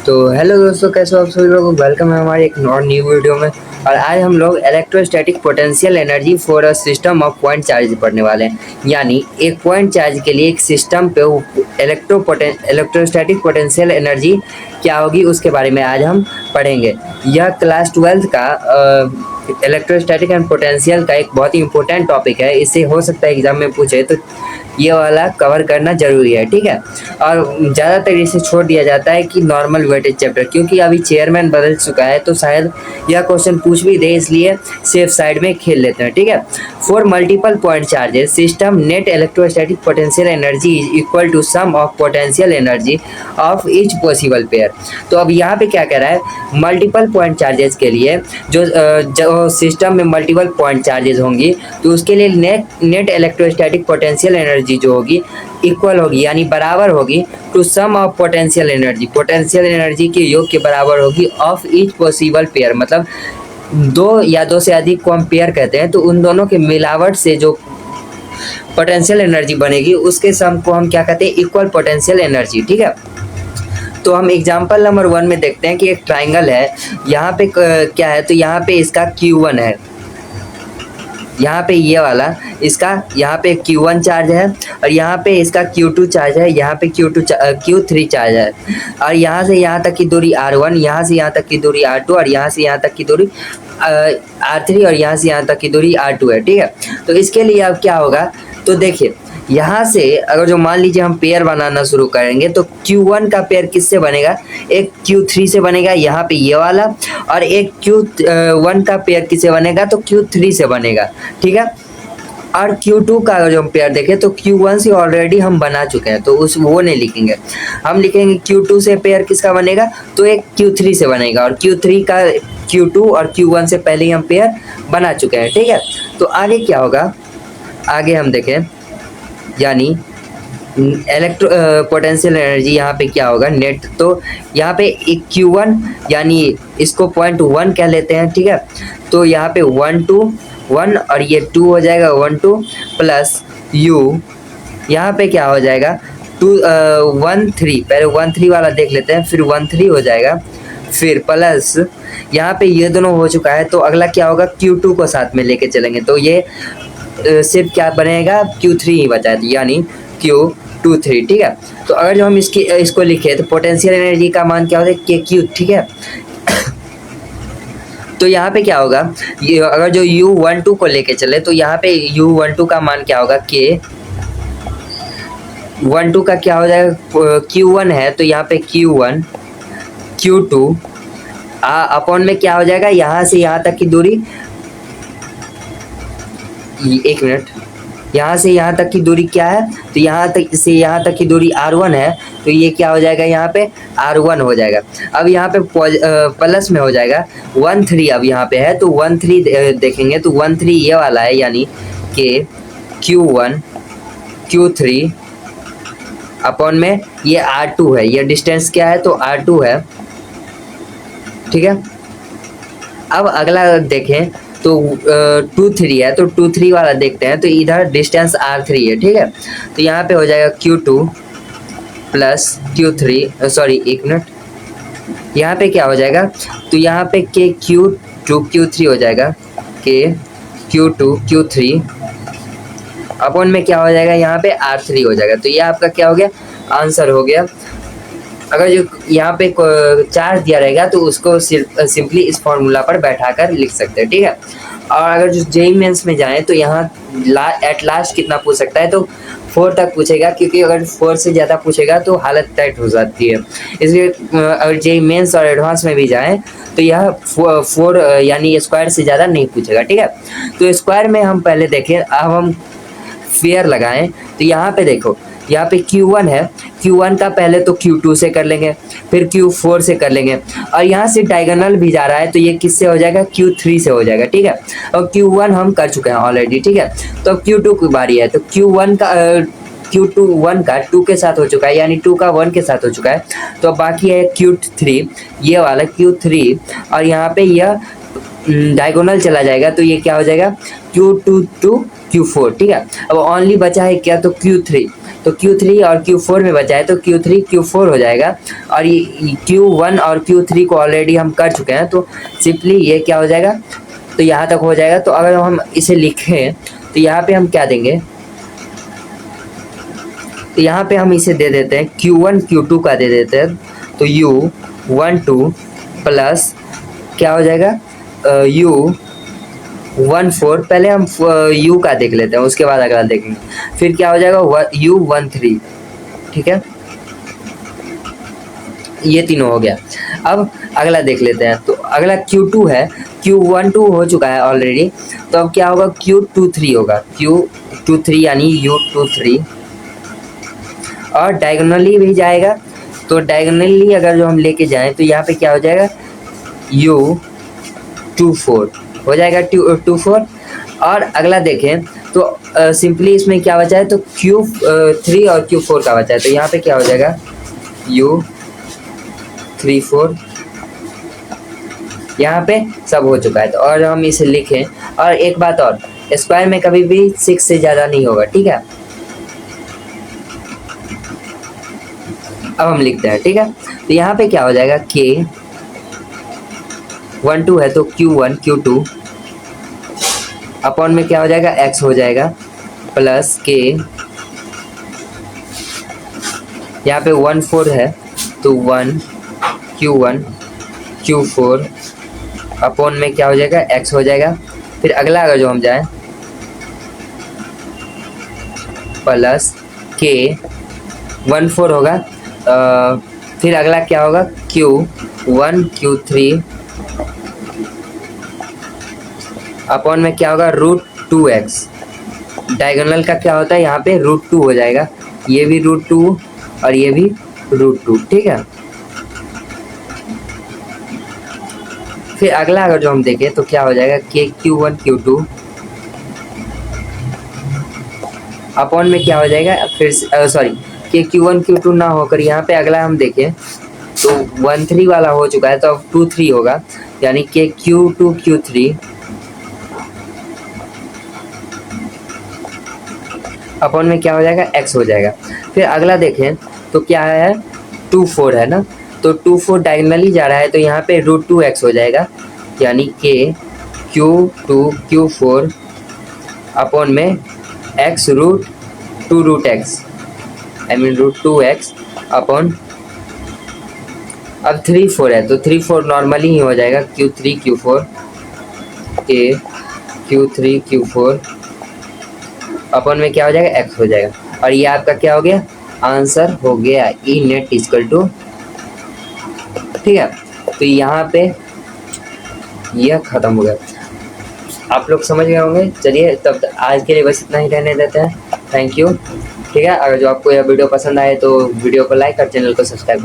तो हेलो दोस्तों, कैसे हो आप सभी लोग। वेलकम है हमारे एक और न्यू वीडियो में। और आज हम लोग electrostatic potential energy for a system of point charge पढ़ने वाले हैं। यानी एक पॉइंट चार्ज के लिए एक सिस्टम पे इलेक्ट्रोस्टैटिक पोटेंशियल एनर्जी क्या होगी उसके बारे में आज हम पढ़ेंगे। यह क्लास 12 का इलेक्ट्रोस्टैटिक एंड पोटेंशियल का एक बहुत ही इंपॉर्टेंट टॉपिक है। इससे हो सकता है एग्जाम में पूछे, तो ये वाला कवर करना जरूरी है, ठीक है। और ज़्यादातर इसे छोड़ दिया जाता है कि नॉर्मल वेटेज चैप्टर, क्योंकि अभी चेयरमैन बदल चुका है तो शायद यह क्वेश्चन पूछ भी दे, इसलिए सेफ साइड में खेल लेते हैं, ठीक है। For multiple point charges system net electrostatic potential energy is equal to sum of potential energy of each possible pair. तो अब यहाँ पे क्या कह रहा है, मल्टीपल पॉइंट चार्जेस के लिए जो सिस्टम में मल्टीपल पॉइंट चार्जेस होंगी तो उसके लिए नेट इलेक्ट्रोस्टैटिक पोटेंशियल एनर्जी जो होगी इक्वल होगी, यानी बराबर होगी to sum of potential energy के योग के बराबर होगी ऑफ ईच पॉसिबल पेयर। मतलब दो या दो से अधिक को हम पेयर कहते हैं, तो उन दोनों के मिलावट से जो पोटेंशियल एनर्जी बनेगी उसके सम को हम क्या कहते हैं, इक्वल पोटेंशियल एनर्जी, ठीक है। तो हम एग्जांपल नंबर 1 में देखते हैं कि एक ट्राइंगल है। यहाँ पे क्या है, तो यहाँ पे इसका Q1 है, यहाँ पे ये वाला इसका यहाँ पे Q1 चार्ज है, और यहाँ पे इसका Q2 चार्ज है, यहाँ पे Q3 चार्ज है। और यहाँ से यहाँ तक की दूरी R1, यहाँ से यहाँ तक की दूरी R2, और यहाँ से यहाँ तक की दूरी R3, और यहाँ से यहाँ तक की दूरी R2 है, ठीक है। तो इसके लिए अब क्या होगा, तो देखिए यहाँ से अगर जो मान लीजिए हम पेयर बनाना शुरू करेंगे तो Q1 का पेयर किससे बनेगा, एक Q3 से बनेगा, यहाँ पे ये वाला। और एक Q1 का पेयर किससे बनेगा, तो Q3 से बनेगा, ठीक है। और Q2 का अगर जो हम पेयर देखें तो Q1 से ऑलरेडी हम बना चुके हैं, तो वो नहीं लिखेंगे। हम लिखेंगे Q2 से पेयर किसका बनेगा, तो एक Q3 से बनेगा, और Q3 का Q2 और Q1 से पहले ही हम पेयर बना चुके हैं, ठीक है। तो आगे क्या होगा, आगे हम देखें, यानी पोटेंशियल एनर्जी यहाँ पे क्या होगा नेट, तो यहाँ पे एक Q1 यानी इसको 0.1 कह लेते हैं, ठीक है। तो यहाँ पे 1 2 1 और ये 2 हो जाएगा 1 2 प्लस U, यहाँ पे क्या हो जाएगा 2 1 3, पहले 1 3 वाला देख लेते हैं, फिर 1 3 हो जाएगा, फिर प्लस यहाँ पे ये दोनों हो चुका है। तो अगला क्या होगा, Q2 को साथ में लेके चलेंगे, तो ये सिर्फ क्या बनेगा, Q3 ही बचा है, यानी Q23, ठीक है। तो अगर जो हम इसको लिखे तो पोटेंशियल एनर्जी का मान क्या होता है, KQ, ठीक है। तो यहाँ पे क्या होगा, ये अगर जो U12 को लेके चले तो यहाँ पे U12 का मान क्या होगा, K12 का क्या हो जाएगा, Q1 है तो यहाँ पे Q1 Q2 अपॉन में क्या हो जाएगा, यहाँ से यहाँ तक की दूरी, एक मिनट, यहाँ से यहाँ तक की दूरी क्या है, तो यहाँ तक से यहाँ तक की दूरी R1 है, तो ये क्या हो जाएगा, यहाँ पे R1 हो जाएगा। अब यहाँ पे प्लस में हो जाएगा 1 3, अब यहाँ पे है तो 1 3 देखेंगे तो 1 3 ये वाला है, यानी कि Q1 Q3 अपॉन में ये R2 है, ये डिस्टेंस क्या है, तो R2 है, ठीक है। अब अगला देखें तो 2 3 है, तो 2 3 वाला देखते हैं, तो इधर डिस्टेंस R3 है, ठीक है। तो यहाँ पे हो जाएगा Q2 प्लस Q3, सॉरी एक मिनट, यहाँ पे क्या हो जाएगा, तो यहाँ पे के Q2 Q3 हो जाएगा, के Q2 Q3 अपॉन में क्या हो जाएगा, यहाँ पे R3 हो जाएगा। तो ये आपका क्या हो गया, आंसर हो गया। अगर जो यहाँ पे चार्ज दिया रहेगा तो उसको सिंपली इस फॉर्मूला पर बैठाकर लिख सकते हैं, ठीक है। और अगर जो जेईई मेंस में जाएं तो यहाँ एट लास्ट कितना पूछ सकता है, तो 4 तक पूछेगा, क्योंकि अगर 4 से ज़्यादा पूछेगा तो हालत टाइट हो जाती है। इसलिए अगर जेईई मेंस और एडवांस में भी जाएं तो यह 4 यानी स्क्वायर से ज़्यादा नहीं पूछेगा, ठीक है। तो स्क्वायर में हम पहले देखें, अब हम फेयर लगाएं तो यहाँ पे देखो, यहाँ पे Q1 है, Q1 का पहले तो Q2 से कर लेंगे, फिर Q4 से कर लेंगे, और यहाँ से डायगोनल भी जा रहा है तो ये किससे हो जाएगा, Q3 से हो जाएगा, ठीक है। और Q1 हम कर चुके हैं ऑलरेडी, ठीक है। तो अब Q2 की बारी है, तो Q1 का Q2 1 का 2 के साथ हो चुका है, यानी 2 का 1 के साथ हो चुका है। तो अब बाकी है Q3, ये वाला Q3, और यहाँ पे यह डायगोनल चला जाएगा तो ये क्या हो जाएगा, Q2 to Q4, ठीक है। अब ओनली बचा है क्या, तो Q3, तो Q3 और Q4 में बचा है, तो Q3 Q4 हो जाएगा। और ये Q1 और Q3 को ऑलरेडी हम कर चुके हैं, तो सिंपली ये क्या हो जाएगा, तो यहाँ तक हो जाएगा। तो अगर हम इसे लिखें तो यहाँ पे हम क्या देंगे, तो यहाँ पे हम इसे दे देते हैं Q1 Q2 का दे देते हैं। तो U12 प्लस क्या हो जाएगा, U14। पहले हम U का देख लेते हैं, उसके बाद अगला देखेंगे। फिर क्या हो जाएगा U13, ठीक है, ये तीनों हो गया। अब अगला देख लेते हैं, तो अगला Q2 है, Q12 हो चुका है ऑलरेडी, तो अब क्या होगा, Q23 होगा, Q23 यानी U23। और डायगोनली भी जाएगा, तो डायगोनली अगर जो हम लेके जाएं तो यहाँ पे क्या हो जाएगा, U24 हो जाएगा, 24। और अगला देखें तो सिंपली इसमें क्या बचा है, तो Q3 और Q4 का बचा है, तो यहाँ पे क्या हो जाएगा, U34। यहाँ पे सब हो चुका है। तो और हम इसे लिखें, और एक बात और, स्क्वायर में कभी भी 6 से ज़्यादा नहीं होगा, ठीक है। अब हम लिखते हैं, ठीक है। तो यहाँ पे क्या हो जाएगा, K12 है तो Q1 Q2 अपॉन में क्या हो जाएगा, X हो जाएगा, प्लस K, यहाँ पे 14 है तो 1 Q1 Q4 अपॉन में क्या हो जाएगा, X हो जाएगा। फिर अगला अगर जो हम जाएं, प्लस K14 होगा। फिर अगला क्या होगा, Q1 Q3 अपॉन में क्या होगा, √2x। डायगोनल का क्या होता है, यहाँ पे √2 हो जाएगा, ये भी √2 और ये भी √2, ठीक है। फिर अगला अगर जो हम देखें तो क्या हो जाएगा, Q1 Q2 अपॉन में क्या हो जाएगा, फिर सॉरी Q1 Q2 ना होकर यहाँ पे अगला हम देखें तो 13 वाला हो चुका है, तो अब 23 होगा, यानी Q2 Q3 अपॉन में क्या हो जाएगा, X हो जाएगा। फिर अगला देखें तो क्या है, 24 है ना, तो 24 डायगोनली जा रहा है, तो यहाँ पे √2x हो जाएगा, यानी Q2 Q4 अपॉन में X √2x, I mean √2x upon, अब 3 4 है तो 3 4 नॉर्मली ही हो जाएगा, Q3 Q4 Q3 Q4 upon में क्या हो जाएगा, X हो जाएगा। और ये आपका क्या हो गया, आंसर हो गया E नेट इक्वल टू, ठीक है। तो यहाँ पे यह खत्म हो गया, आप लोग समझ गए होंगे। चलिए तब आज के लिए बस इतना ही रहने देते हैं, थैंक यू, ठीक है। अगर जो आपको यह वीडियो पसंद आए तो वीडियो को लाइक और चैनल को सब्सक्राइब